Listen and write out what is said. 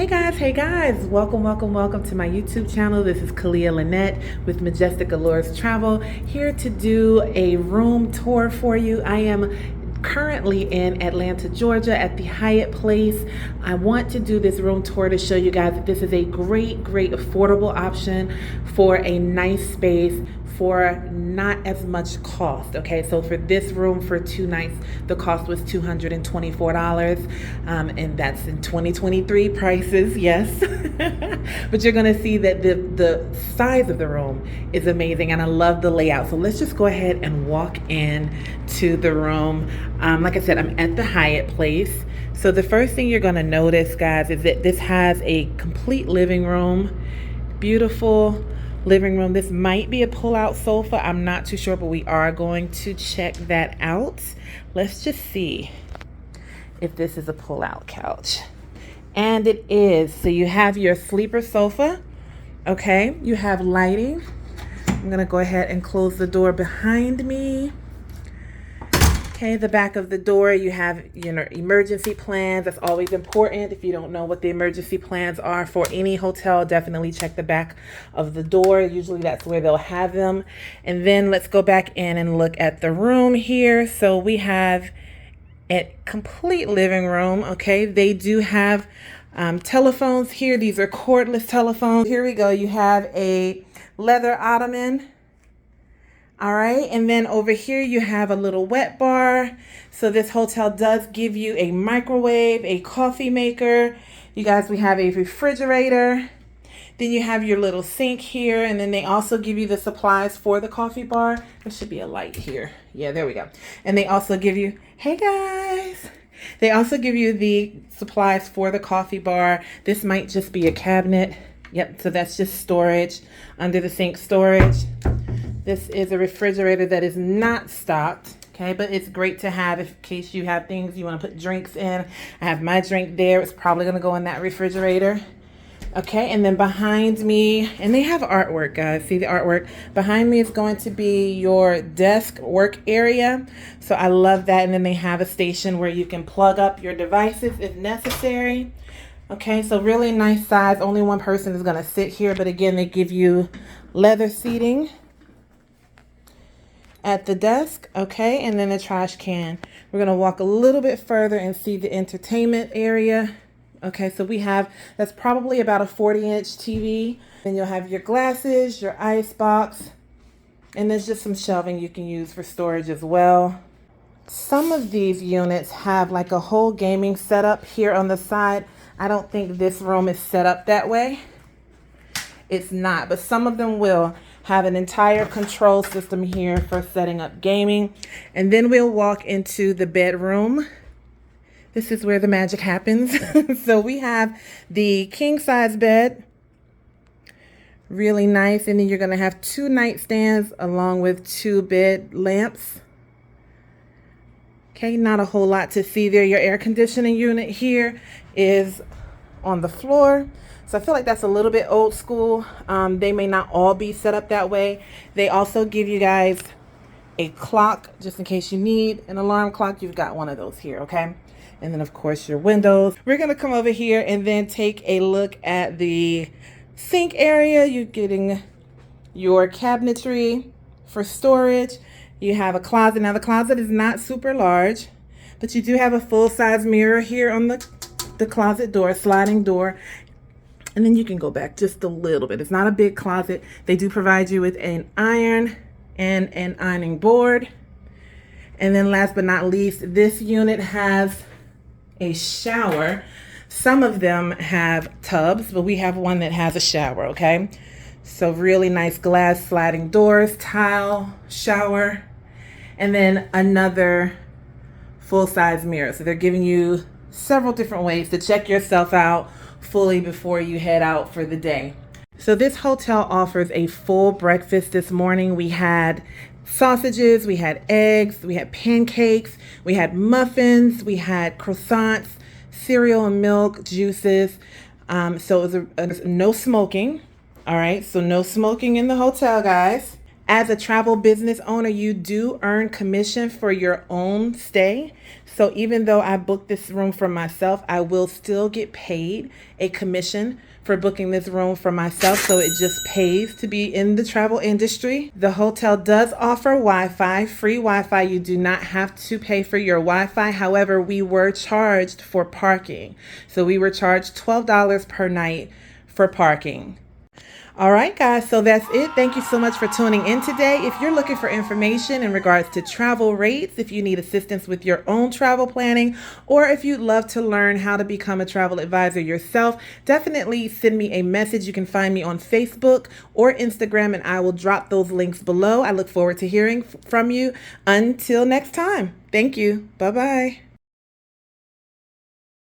Hey guys, welcome to my YouTube channel. This is Kalia Lynette with Majestic Allures Travel, here to do a room tour for you. I am currently in Atlanta, Georgia at the Hyatt place. I want to do this room tour to show you guys that this is a great affordable option for a nice space for not as much cost. Okay, so for this room for 2 nights, the cost was $224, and that's in 2023 prices, yes. But you're gonna see that the size of the room is amazing, and I love the layout. So let's just go ahead and walk in to the room. Like I said, I'm at the Hyatt place. So the first thing you're gonna notice, guys, is that this has a complete living room. Beautiful living room. This might be a pull-out sofa. I'm not too sure, but we are going to check that out. Let's just see if this is a pull-out couch. And it is. So you have your sleeper sofa. Okay, you have lighting. I'm gonna go ahead and close the door behind me. Okay, the back of the door, you have emergency plans. That's always important. If you don't know what the emergency plans are for any hotel, definitely check the back of the door. Usually that's where they'll have them. And then let's go back in and look at the room here. So we have a complete living room. Okay, they do have telephones here. These are cordless telephones. Here we go. You have a leather ottoman. All right, and then over here you have a little wet bar. So this hotel does give you a microwave, a coffee maker. You guys, we have a refrigerator. Then you have your little sink here, and then they also give you the supplies for the coffee bar. There should be a light here. Yeah, there we go. And they also give you, hey guys, they also give you the supplies for the coffee bar. This might just be a cabinet. Yep, so that's just storage, under the sink storage. This is a refrigerator that is not stocked, okay, but it's great to have in case you have things you want to put drinks in. I have my drink there. It's probably going to go in that refrigerator. Okay, and then behind me, and they have artwork, guys. See the artwork? Behind me is going to be your desk work area. So I love that. And then they have a station where you can plug up your devices if necessary. Okay, so really nice size. Only one person is going to sit here, but again, they give you leather seating at the desk. Okay, and then the trash can. We're going to walk a little bit further and see the entertainment area. Okay, so we have, that's probably about a 40-inch TV. Then you'll have your glasses, your ice box, and there's just some shelving you can use for storage as well. Some of these units have like a whole gaming setup here on the side. I don't think this room is set up that way. It's not, but some of them will have an entire control system here for setting up gaming. And then we'll walk into the bedroom. This is where the magic happens. So we have the king size bed, really nice. And then you're gonna have 2 nightstands along with 2 bed lamps. Okay, not a whole lot to see there. Your air conditioning unit here is on the floor. So I feel like that's a little bit old school. They may not all be set up that way. They also give you guys a clock, just in case you need an alarm clock. You've got one of those here, okay? And then of course your windows. We're gonna come over here and then take a look at the sink area. You're getting your cabinetry for storage. You have a closet. Now the closet is not super large, but you do have a full-size mirror here on the closet door, sliding door. And then you can go back just a little bit. It's not a big closet. They do provide you with an iron and an ironing board. And then last but not least, this unit has a shower. Some of them have tubs, but we have one that has a shower, okay? So really nice glass sliding doors, tile, shower, and then another full-size mirror. So they're giving you several different ways to check yourself out fully before you head out for the day. So this hotel offers a full breakfast this morning. We had sausages, we had eggs, we had pancakes, we had muffins, we had croissants, cereal and milk, juices. So it was no smoking. All right, so no smoking in the hotel, guys. As a travel business owner, you do earn commission for your own stay. So even though I booked this room for myself, I will still get paid a commission for booking this room for myself. So it just pays to be in the travel industry. The hotel does offer Wi-Fi, free Wi-Fi. You do not have to pay for your Wi-Fi. However, we were charged for parking. So we were charged $12 per night for parking. All right, guys, so that's it. Thank you so much for tuning in today. If you're looking for information in regards to travel rates, if you need assistance with your own travel planning, or if you'd love to learn how to become a travel advisor yourself, definitely send me a message. You can find me on Facebook or Instagram, and I will drop those links below. I look forward to hearing from you. Until next time, thank you. Bye-bye.